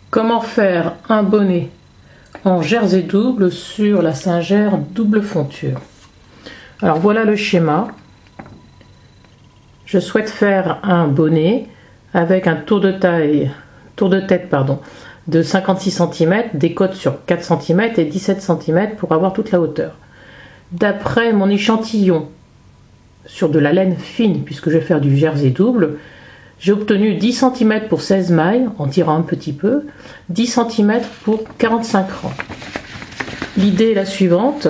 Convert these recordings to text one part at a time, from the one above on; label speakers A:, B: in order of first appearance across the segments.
A: Comment faire un bonnet en jersey double sur la Singer double fonture? Alors voilà le schéma. Je souhaite faire un bonnet avec un tour de tête de 56 cm, des côtes sur 4 cm et 17 cm pour avoir toute la hauteur. D'après mon échantillon sur de la laine fine, puisque je vais faire du jersey double, j'ai obtenu 10 cm pour 16 mailles, en tirant un petit peu, 10 cm pour 45 rangs. L'idée est la suivante.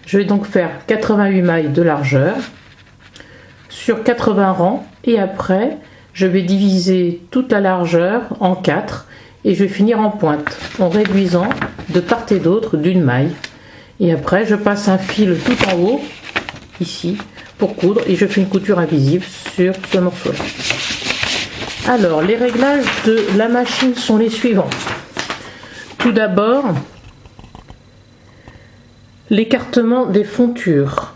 A: Je vais donc faire 88 mailles de largeur sur 80 rangs, et après je vais diviser toute la largeur en 4 et je vais finir en pointe en réduisant de part et d'autre d'une maille. Et après je passe un fil tout en haut ici pour coudre et je fais une couture invisible sur ce morceau là. Alors les réglages de la machine sont les suivants. Tout d'abord, l'écartement des fontures.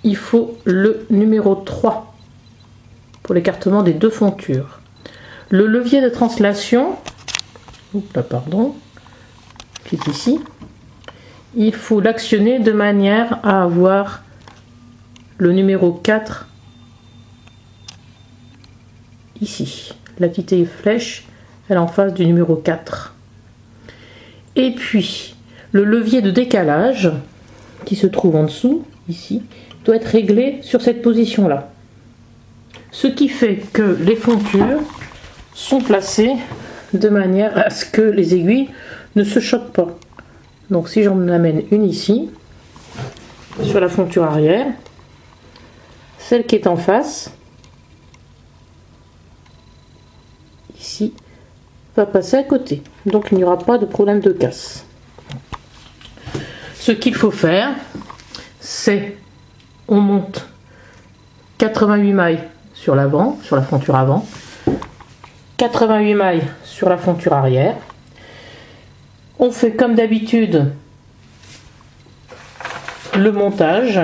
A: Il faut le numéro 3 pour l'écartement des deux fontures. Le levier de translation, qui est ici, il faut l'actionner de manière à avoir le numéro 4 ici. La petite flèche, elle est en face du numéro 4. Et puis, le levier de décalage, qui se trouve en dessous, ici, doit être réglé sur cette position-là. Ce qui fait que les fontures sont placées de manière à ce que les aiguilles ne se choquent pas. Donc si j'en amène une ici, sur la fonture arrière, celle qui est en face, ici, va passer à côté. Donc il n'y aura pas de problème de casse. Ce qu'il faut faire, c'est on monte 88 mailles sur l'avant, sur la fonture avant, 88 mailles sur la fonture arrière. On fait comme d'habitude le montage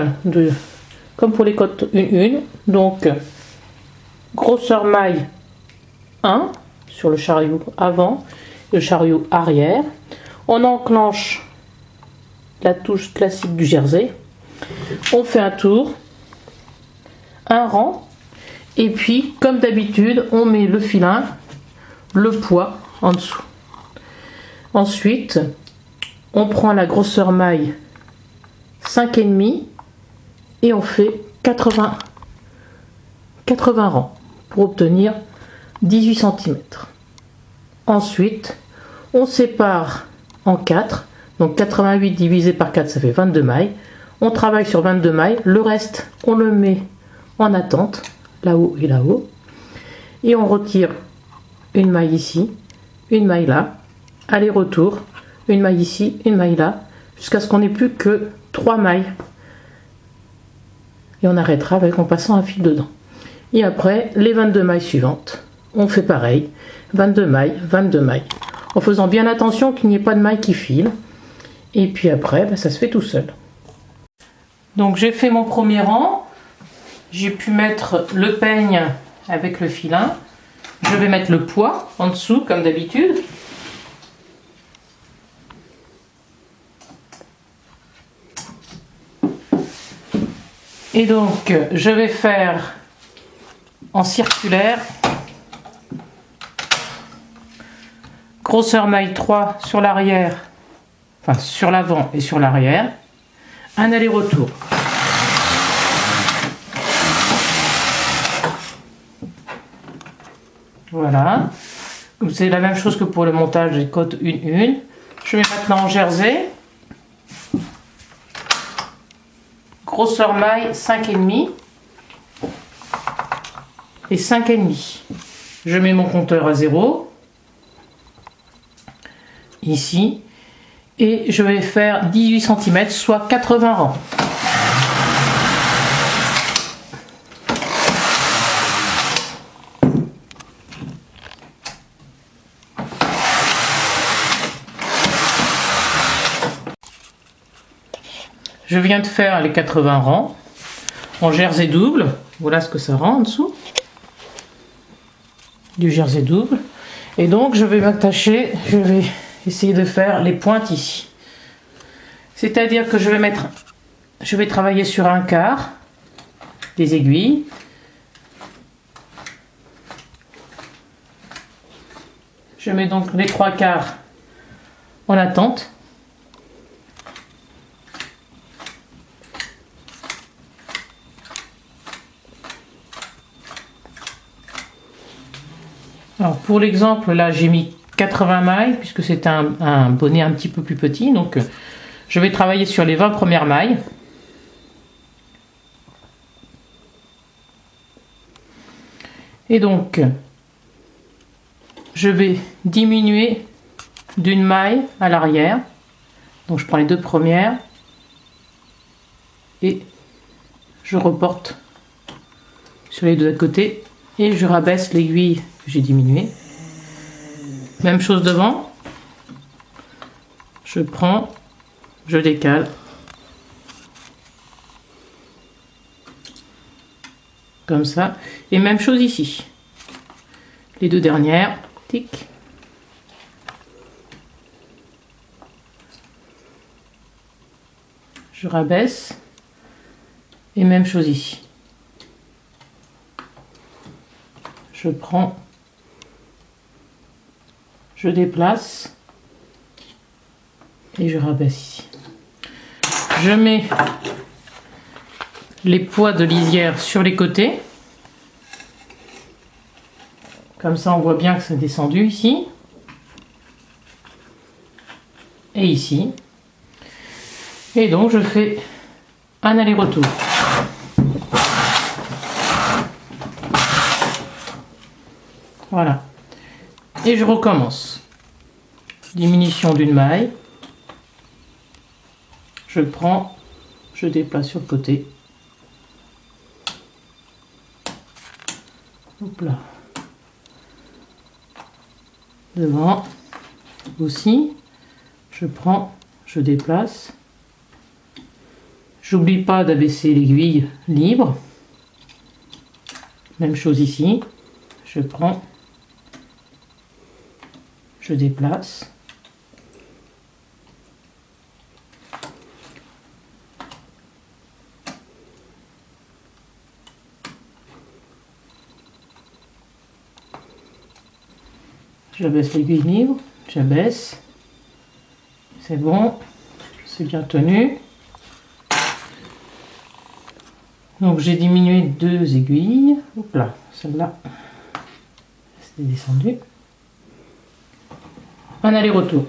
A: comme pour les côtes 1-1, donc grosseur maille 1 sur le chariot avant et le chariot arrière. On enclenche la touche classique du jersey, on fait un tour, un rang, et puis comme d'habitude on met le filin, le poids en dessous. Ensuite on prend la grosseur maille 5,5 et on fait 80 rangs pour obtenir 18 cm. Ensuite on sépare en 4, donc 88 divisé par 4 ça fait 22 mailles. On travaille sur 22 mailles, le reste on le met en attente, là-haut et là-haut, et on retire une maille ici, une maille là, aller-retour, une maille ici, une maille là, jusqu'à ce qu'on n'ait plus que 3 mailles, et on arrêtera en passant un fil dedans. Et après les 22 mailles suivantes, on fait pareil, 22 mailles, en faisant bien attention qu'il n'y ait pas de mailles qui filent, et puis après ça se fait tout seul. Donc j'ai fait mon premier rang, j'ai pu mettre le peigne avec le filin, je vais mettre le poids en dessous comme d'habitude. Et donc je vais faire en circulaire, grosseur maille 3 sur l'arrière, enfin sur l'avant et sur l'arrière, un aller-retour. Voilà, c'est la même chose que pour le montage des côtes 1-1. Je vais maintenant en jersey, grosseur maille 5,5 et 5,5. Je mets mon compteur à 0 ici et je vais faire 18 cm, soit 80 rangs. Je viens de faire les 80 rangs en jersey double. Voilà ce que ça rend en dessous. du jersey double. Et donc je vais m'attacher, je vais essayer de faire les pointes ici. C'est-à-dire que je vais travailler sur un quart des aiguilles. Je mets donc les 3/4 en attente. Alors pour l'exemple là j'ai mis 80 mailles puisque c'est un bonnet un petit peu plus petit, donc je vais travailler sur les 20 premières mailles. Et donc je vais diminuer d'une maille à l'arrière. Donc je prends les 2 premières et je reporte sur les 2 à côté et je rabaisse l'aiguille que j'ai diminuée. Même chose devant. Je prends, je décale. Comme ça. Et même chose ici. Les 2 dernières. Tic. Je rabaisse. Et même chose ici. Je prends. Je déplace. Et je rabaisse ici. Je mets les poids de lisière sur les côtés. Comme ça, on voit bien que c'est descendu ici. Et ici. Et donc, je fais un aller-retour. Voilà. Et je recommence. Diminution d'une maille. Je prends, je déplace sur le côté. Hop là. Devant aussi, je prends, je déplace. J'oublie pas d'abaisser l'aiguille libre. Même chose ici. Je prends, je déplace. J'abaisse l'aiguille libre, j'abaisse. C'est bon, c'est bien tenu. Donc j'ai diminué 2 aiguilles. Hop là, celle-là, c'est descendu. Un aller-retour.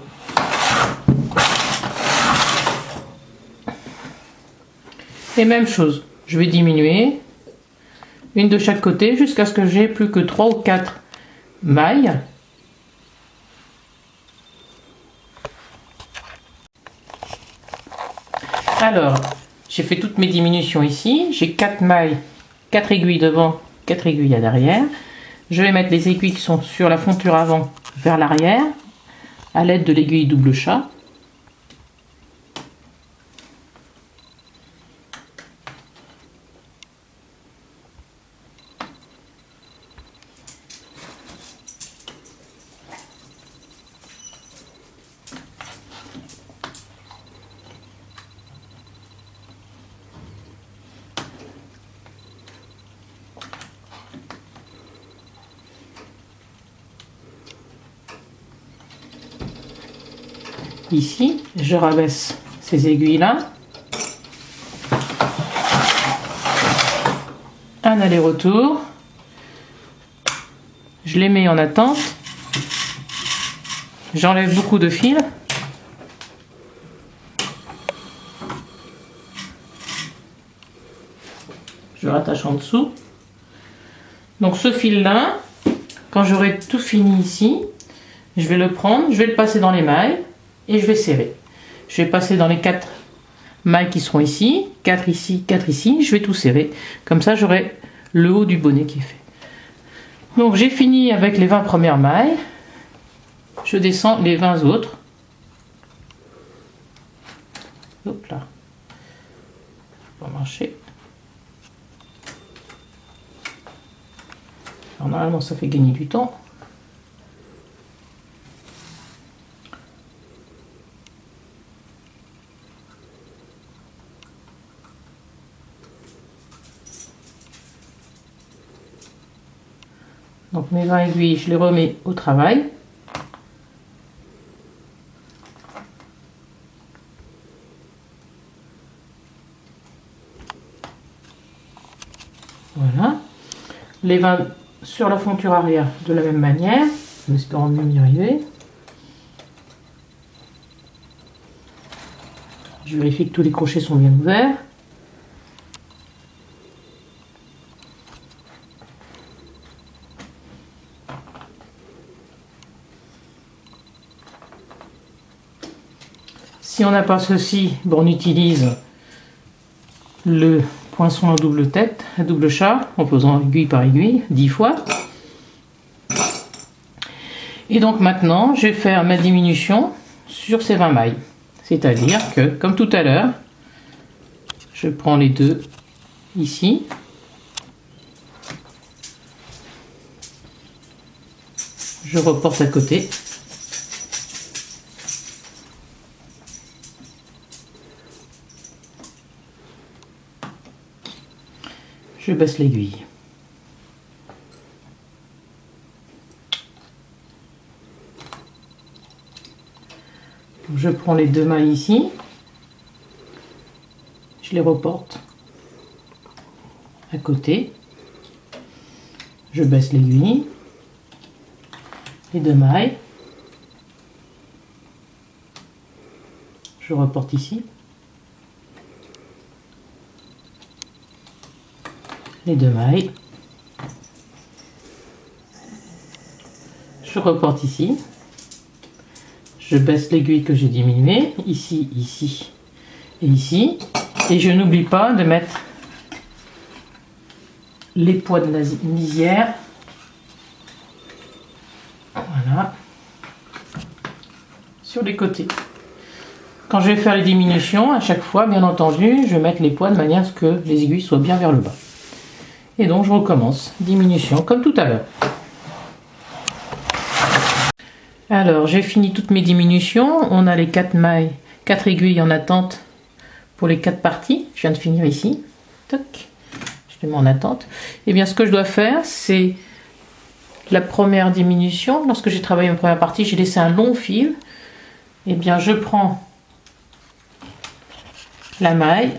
A: Et même chose, je vais diminuer une de chaque côté jusqu'à ce que j'ai plus que 3 ou 4 mailles. Alors, j'ai fait toutes mes diminutions ici. J'ai 4 mailles, 4 aiguilles devant, 4 aiguilles à l'arrière. Je vais mettre les aiguilles qui sont sur la fonture avant vers l'arrière à l'aide de l'aiguille double chat. Ici, je rabaisse ces aiguilles-là. Un aller-retour. Je les mets en attente. J'enlève beaucoup de fils. Je rattache en dessous. Donc ce fil-là, quand j'aurai tout fini ici, je vais le prendre, je vais le passer dans les mailles. Et je vais serrer. Je vais passer dans les 4 mailles qui seront ici, 4 ici, 4 ici. Je vais tout serrer. Comme ça, j'aurai le haut du bonnet qui est fait. Donc, j'ai fini avec les 20 premières mailles. Je descends les 20 autres. Hop là. Ça va marcher. Alors normalement ça fait gagner du temps. Donc mes 20 aiguilles, je les remets au travail. Voilà. Les 20 sur la fonture arrière de la même manière, en espérant mieux y arriver. Je vérifie que tous les crochets sont bien ouverts. Si on n'a pas ceci, bon, on utilise le poinçon à double tête, à double chat, en posant aiguille par aiguille, 10 fois. Et donc maintenant, je vais faire ma diminution sur ces 20 mailles. C'est-à-dire que, comme tout à l'heure, je prends les deux ici. Je reporte à côté. Je baisse l'aiguille. Je prends les deux mailles ici. Je les reporte à côté. Je baisse l'aiguille. Les deux mailles. Je reporte ici. Les deux mailles. Je reporte ici. Je baisse l'aiguille que j'ai diminuée, ici, ici et ici. Et je n'oublie pas de mettre les poids de la lisière. Voilà. Sur les côtés. Quand je vais faire les diminutions, à chaque fois, bien entendu, je vais mettre les poids de manière à ce que les aiguilles soient bien vers le bas. Et donc je recommence. Diminution, comme tout à l'heure. Alors, j'ai fini toutes mes diminutions. On a les 4 mailles, 4 aiguilles en attente pour les 4 parties. Je viens de finir ici. Toc. Je les mets en attente. Et bien, ce que je dois faire, c'est la première diminution. Lorsque j'ai travaillé ma première partie, j'ai laissé un long fil. Et bien, je prends la maille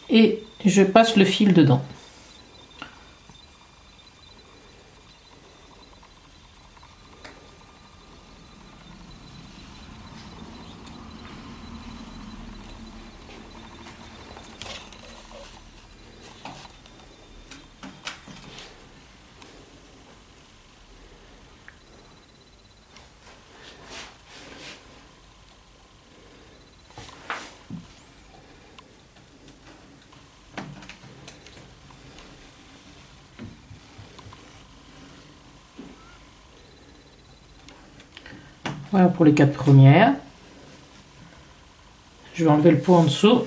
A: et je passe le fil dedans. Voilà pour les 4 premières. Je vais enlever le pot en dessous.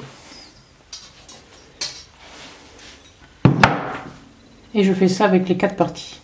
A: Et je fais ça avec les 4 parties.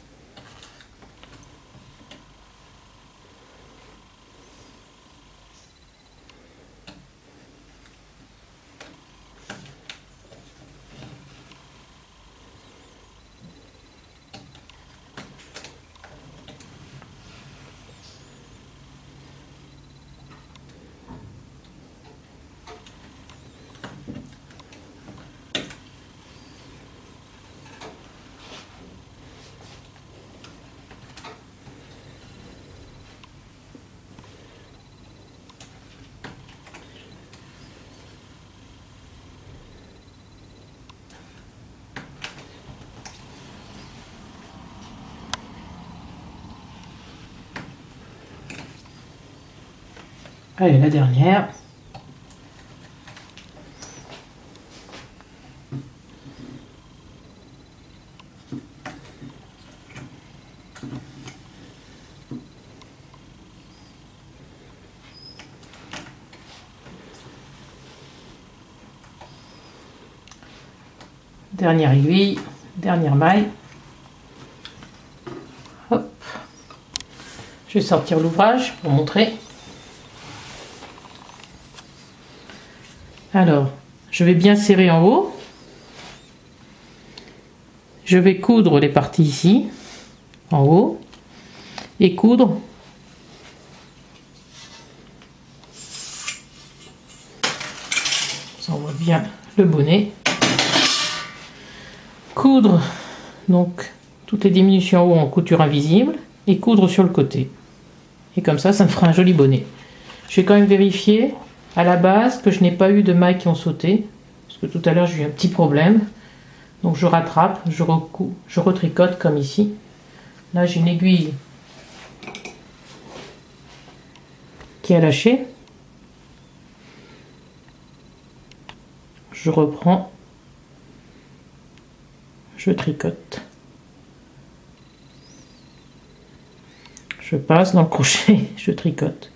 A: Allez, la dernière. Dernière aiguille, dernière maille. Je vais sortir l'ouvrage pour montrer. Alors, je vais bien serrer en haut. Je vais coudre les parties ici, en haut, et coudre ça, on voit bien le bonnet. Coudre donc toutes les diminutions en haut en couture invisible et coudre sur le côté. Et comme ça, ça me fera un joli bonnet. Je vais quand même vérifier à la base que je n'ai pas eu de mailles qui ont sauté, parce que tout à l'heure j'ai eu un petit problème. Donc je rattrape, je recouds, je retricote comme ici. Là j'ai une aiguille qui a lâché. Je reprends, je tricote. Je passe dans le crochet, je tricote.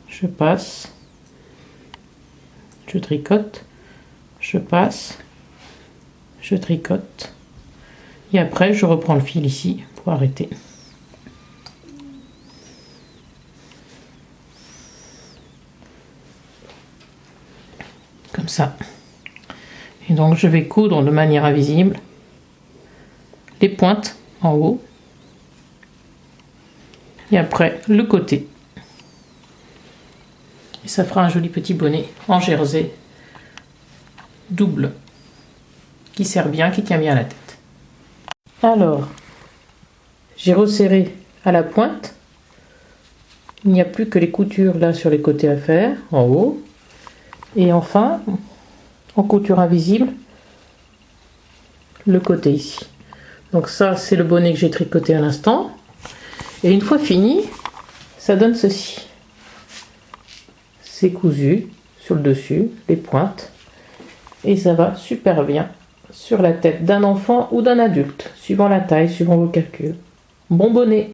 A: Je passe, je tricote, je passe, je tricote. Et après, je reprends le fil ici pour arrêter. Comme ça. Et donc, je vais coudre de manière invisible les pointes en haut. Et après, le côté. Et ça fera un joli petit bonnet en jersey double qui sert bien, qui tient bien à la tête. Alors, j'ai resserré à la pointe. Il n'y a plus que les coutures là sur les côtés à faire, en haut. Et enfin, en couture invisible, le côté ici. Donc ça, c'est le bonnet que j'ai tricoté à l'instant. Et une fois fini, ça donne ceci. C'est cousu sur le dessus, les pointes, et ça va super bien sur la tête d'un enfant ou d'un adulte, suivant la taille, suivant vos calculs. Bon bonnet!